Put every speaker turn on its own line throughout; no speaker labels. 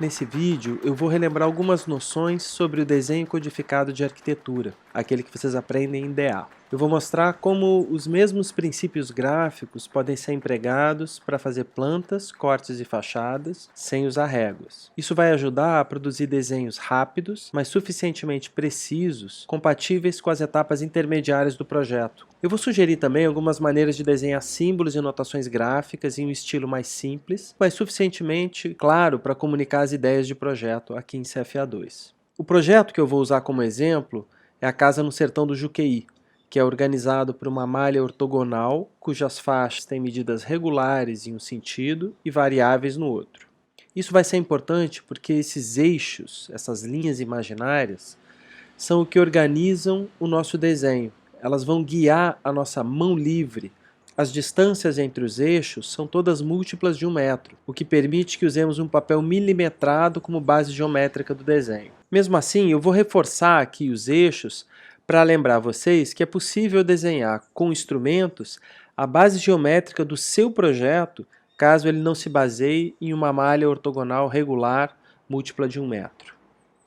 Nesse vídeo eu vou relembrar algumas noções sobre o desenho codificado de arquitetura, aquele que vocês aprendem em DA. Eu vou mostrar como os mesmos princípios gráficos podem ser empregados para fazer plantas, cortes e fachadas sem usar réguas. Isso vai ajudar a produzir desenhos rápidos, mas suficientemente precisos, compatíveis com as etapas intermediárias do projeto. Eu vou sugerir também algumas maneiras de desenhar símbolos e notações gráficas em um estilo mais simples, mas suficientemente claro para comunicar as ideias de projeto aqui em CFA2. O projeto que eu vou usar como exemplo é a casa no sertão do Juqueí, que é organizado por uma malha ortogonal, cujas faixas têm medidas regulares em um sentido e variáveis no outro. Isso vai ser importante porque esses eixos, essas linhas imaginárias, são o que organizam o nosso desenho. Elas vão guiar a nossa mão livre. As distâncias entre os eixos são todas múltiplas de 1 metro, o que permite que usemos um papel milimetrado como base geométrica do desenho. Mesmo assim, eu vou reforçar aqui os eixos para lembrar vocês que é possível desenhar com instrumentos a base geométrica do seu projeto, caso ele não se baseie em uma malha ortogonal regular múltipla de 1 metro.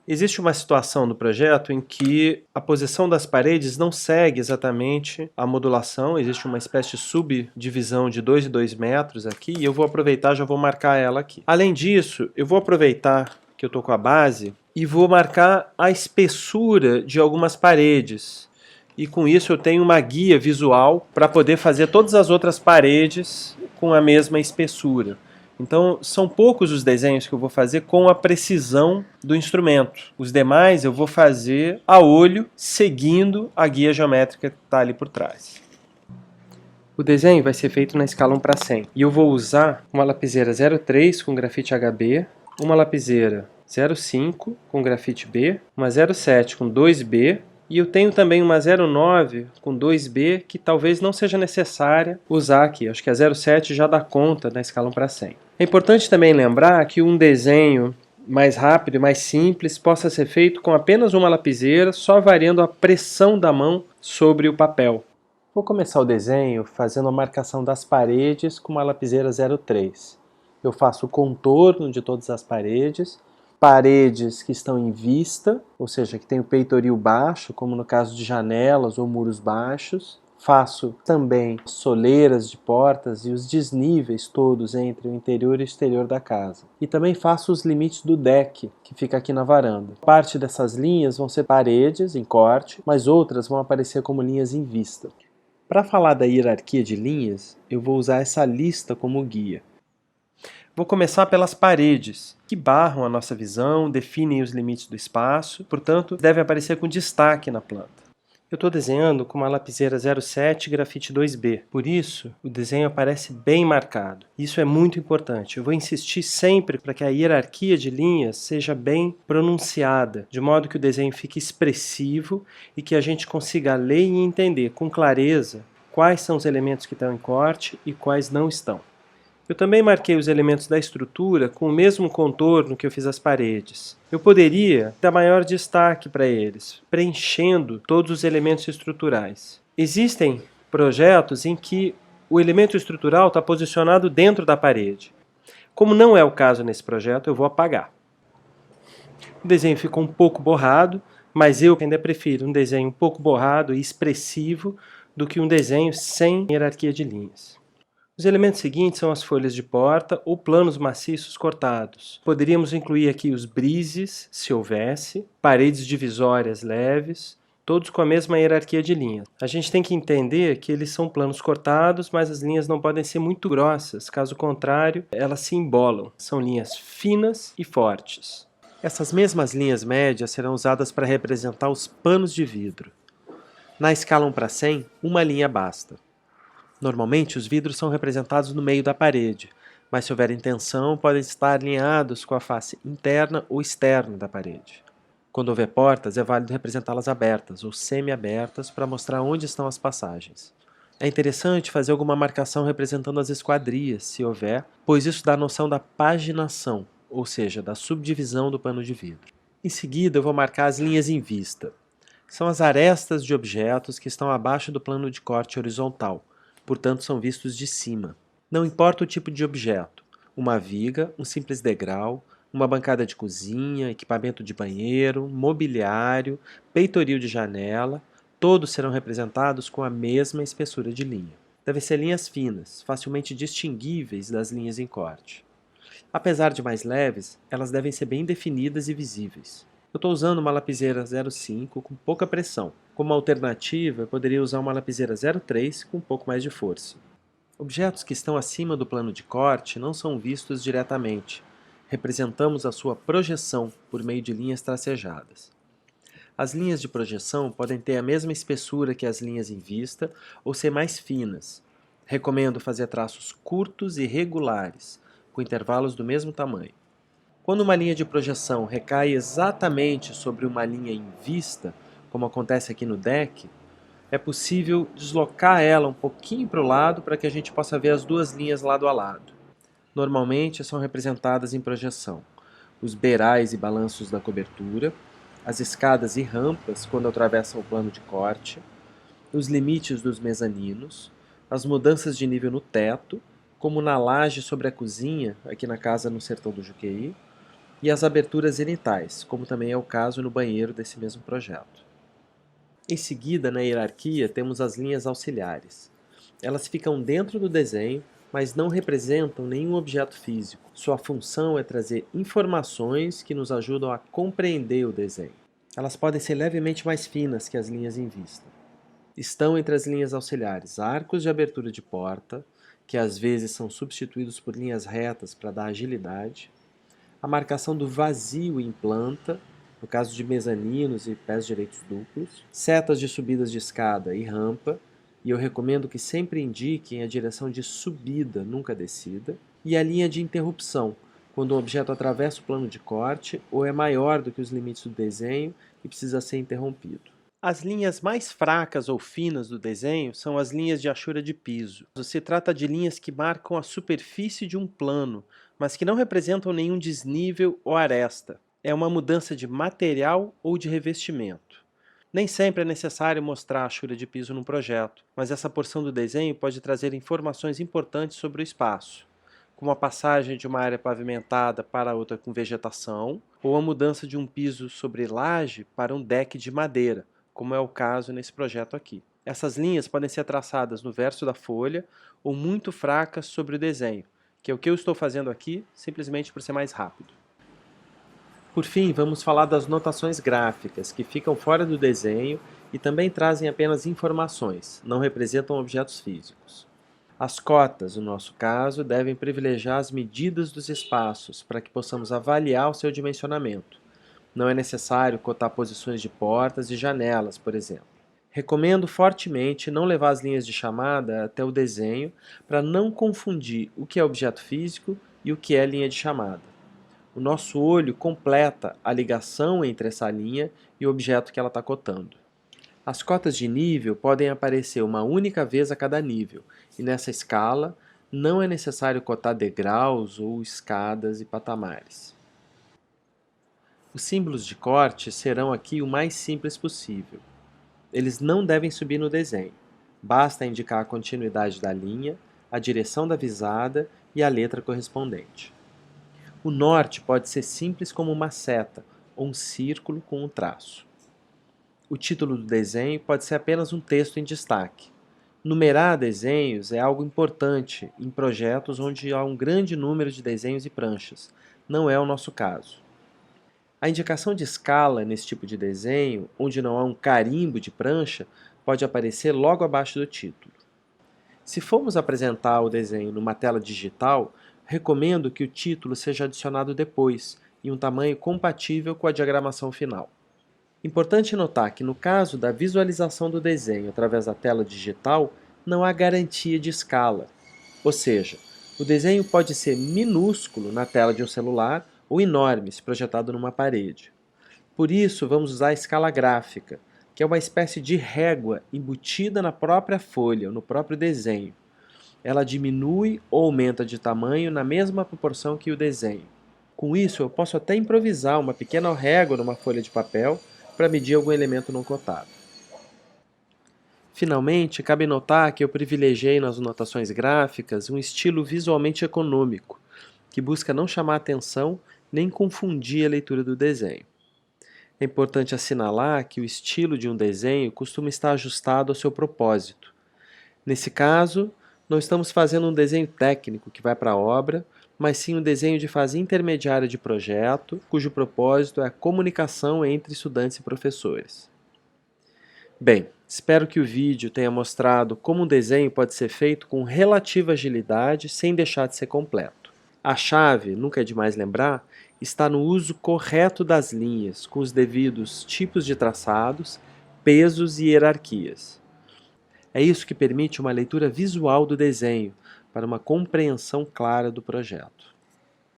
Existe uma situação no projeto em que a posição das paredes não segue exatamente a modulação, existe uma espécie de subdivisão de 2 e 2 metros aqui, e eu vou aproveitar, já vou marcar ela aqui. Além disso, eu vou aproveitar que eu estou com a base e vou marcar a espessura de algumas paredes. E com isso eu tenho uma guia visual para poder fazer todas as outras paredes com a mesma espessura. Então são poucos os desenhos que eu vou fazer com a precisão do instrumento. Os demais eu vou fazer a olho, seguindo a guia geométrica que está ali por trás. O desenho vai ser feito na escala 1:100. E eu vou usar uma lapiseira 03 com grafite HB, uma lapiseira 05 com grafite B, uma 07 com 2B, e eu tenho também uma 09 com 2B que talvez não seja necessária usar aqui. Acho que a 07 já dá conta na escala 1:100. É importante também lembrar que um desenho mais rápido e mais simples possa ser feito com apenas uma lapiseira, só variando a pressão da mão sobre o papel. Vou começar o desenho fazendo a marcação das paredes com uma lapiseira 03. Eu faço o contorno de todas as paredes que estão em vista, ou seja, que tem o peitoril baixo, como no caso de janelas ou muros baixos. Faço também soleiras de portas e os desníveis todos entre o interior e o exterior da casa. E também faço os limites do deck, que fica aqui na varanda. Parte dessas linhas vão ser paredes em corte, mas outras vão aparecer como linhas em vista. Para falar da hierarquia de linhas, eu vou usar essa lista como guia. Vou começar pelas paredes, que barram a nossa visão, definem os limites do espaço, portanto, devem aparecer com destaque na planta. Eu estou desenhando com uma lapiseira 07 grafite 2B, por isso o desenho aparece bem marcado. Isso é muito importante. Eu vou insistir sempre para que a hierarquia de linhas seja bem pronunciada, de modo que o desenho fique expressivo e que a gente consiga ler e entender com clareza quais são os elementos que estão em corte e quais não estão. Eu também marquei os elementos da estrutura com o mesmo contorno que eu fiz as paredes. Eu poderia dar maior destaque para eles, preenchendo todos os elementos estruturais. Existem projetos em que o elemento estrutural está posicionado dentro da parede. Como não é o caso nesse projeto, eu vou apagar. O desenho ficou um pouco borrado, mas eu ainda prefiro um desenho um pouco borrado e expressivo do que um desenho sem hierarquia de linhas. Os elementos seguintes são as folhas de porta ou planos maciços cortados. Poderíamos incluir aqui os brises, se houvesse, paredes divisórias leves, todos com a mesma hierarquia de linhas. A gente tem que entender que eles são planos cortados, mas as linhas não podem ser muito grossas, caso contrário, elas se embolam. São linhas finas e fortes. Essas mesmas linhas médias serão usadas para representar os panos de vidro. Na escala 1:100, uma linha basta. Normalmente, os vidros são representados no meio da parede, mas se houver intenção, podem estar alinhados com a face interna ou externa da parede. Quando houver portas, é válido representá-las abertas ou semi-abertas para mostrar onde estão as passagens. É interessante fazer alguma marcação representando as esquadrias, se houver, pois isso dá a noção da paginação, ou seja, da subdivisão do pano de vidro. Em seguida, eu vou marcar as linhas em vista. São as arestas de objetos que estão abaixo do plano de corte horizontal, portanto são vistos de cima. Não importa o tipo de objeto, uma viga, um simples degrau, uma bancada de cozinha, equipamento de banheiro, mobiliário, peitoril de janela, todos serão representados com a mesma espessura de linha. Devem ser linhas finas, facilmente distinguíveis das linhas em corte. Apesar de mais leves, elas devem ser bem definidas e visíveis. Eu estou usando uma lapiseira 0,5 com pouca pressão. Como alternativa, eu poderia usar uma lapiseira 0,3 com um pouco mais de força. Objetos que estão acima do plano de corte não são vistos diretamente. Representamos a sua projeção por meio de linhas tracejadas. As linhas de projeção podem ter a mesma espessura que as linhas em vista ou ser mais finas. Recomendo fazer traços curtos e regulares, com intervalos do mesmo tamanho. Quando uma linha de projeção recai exatamente sobre uma linha em vista, como acontece aqui no deck, é possível deslocar ela um pouquinho para o lado para que a gente possa ver as duas linhas lado a lado. Normalmente são representadas em projeção os beirais e balanços da cobertura, as escadas e rampas quando atravessam o plano de corte, os limites dos mezaninos, as mudanças de nível no teto, como na laje sobre a cozinha, aqui na casa no Sertão do Juqueí, e as aberturas zenitais, como também é o caso no banheiro desse mesmo projeto. Em seguida, na hierarquia, temos as linhas auxiliares. Elas ficam dentro do desenho, mas não representam nenhum objeto físico. Sua função é trazer informações que nos ajudam a compreender o desenho. Elas podem ser levemente mais finas que as linhas em vista. Estão entre as linhas auxiliares arcos de abertura de porta, que às vezes são substituídos por linhas retas para dar agilidade, a marcação do vazio em planta, no caso de mezaninos e pés direitos duplos, setas de subidas de escada e rampa, e eu recomendo que sempre indiquem a direção de subida, nunca descida, e a linha de interrupção, quando o objeto atravessa o plano de corte ou é maior do que os limites do desenho e precisa ser interrompido. As linhas mais fracas ou finas do desenho são as linhas de achura de piso. Se trata de linhas que marcam a superfície de um plano, mas que não representam nenhum desnível ou aresta. É uma mudança de material ou de revestimento. Nem sempre é necessário mostrar a achura de piso no projeto, mas essa porção do desenho pode trazer informações importantes sobre o espaço, como a passagem de uma área pavimentada para outra com vegetação, ou a mudança de um piso sobre laje para um deck de madeira, como é o caso nesse projeto aqui. Essas linhas podem ser traçadas no verso da folha ou muito fracas sobre o desenho, que é o que eu estou fazendo aqui, simplesmente por ser mais rápido. Por fim, vamos falar das notações gráficas, que ficam fora do desenho e também trazem apenas informações, não representam objetos físicos. As cotas, no nosso caso, devem privilegiar as medidas dos espaços para que possamos avaliar o seu dimensionamento. Não é necessário cotar posições de portas e janelas, por exemplo. Recomendo fortemente não levar as linhas de chamada até o desenho para não confundir o que é objeto físico e o que é linha de chamada. O nosso olho completa a ligação entre essa linha e o objeto que ela está cotando. As cotas de nível podem aparecer uma única vez a cada nível, e nessa escala não é necessário cotar degraus ou escadas e patamares. Os símbolos de corte serão aqui o mais simples possível. Eles não devem subir no desenho. Basta indicar a continuidade da linha, a direção da visada e a letra correspondente. O norte pode ser simples como uma seta ou um círculo com um traço. O título do desenho pode ser apenas um texto em destaque. Numerar desenhos é algo importante em projetos onde há um grande número de desenhos e pranchas. Não é o nosso caso. A indicação de escala nesse tipo de desenho, onde não há um carimbo de prancha, pode aparecer logo abaixo do título. Se formos apresentar o desenho numa tela digital, recomendo que o título seja adicionado depois, em um tamanho compatível com a diagramação final. Importante notar que no caso da visualização do desenho através da tela digital, não há garantia de escala. Ou seja, o desenho pode ser minúsculo na tela de um celular ou enorme se projetado numa parede. Por isso, vamos usar a escala gráfica, que é uma espécie de régua embutida na própria folha, no próprio desenho. Ela diminui ou aumenta de tamanho na mesma proporção que o desenho. Com isso, eu posso até improvisar uma pequena régua numa folha de papel para medir algum elemento não cotado. Finalmente, cabe notar que eu privilegiei nas notações gráficas um estilo visualmente econômico, que busca não chamar atenção nem confundir a leitura do desenho. É importante assinalar que o estilo de um desenho costuma estar ajustado ao seu propósito. Nesse caso, não estamos fazendo um desenho técnico que vai para a obra, mas sim um desenho de fase intermediária de projeto, cujo propósito é a comunicação entre estudantes e professores. Bem, espero que o vídeo tenha mostrado como um desenho pode ser feito com relativa agilidade sem deixar de ser completo. A chave, nunca é demais lembrar, está no uso correto das linhas, com os devidos tipos de traçados, pesos e hierarquias. É isso que permite uma leitura visual do desenho, para uma compreensão clara do projeto.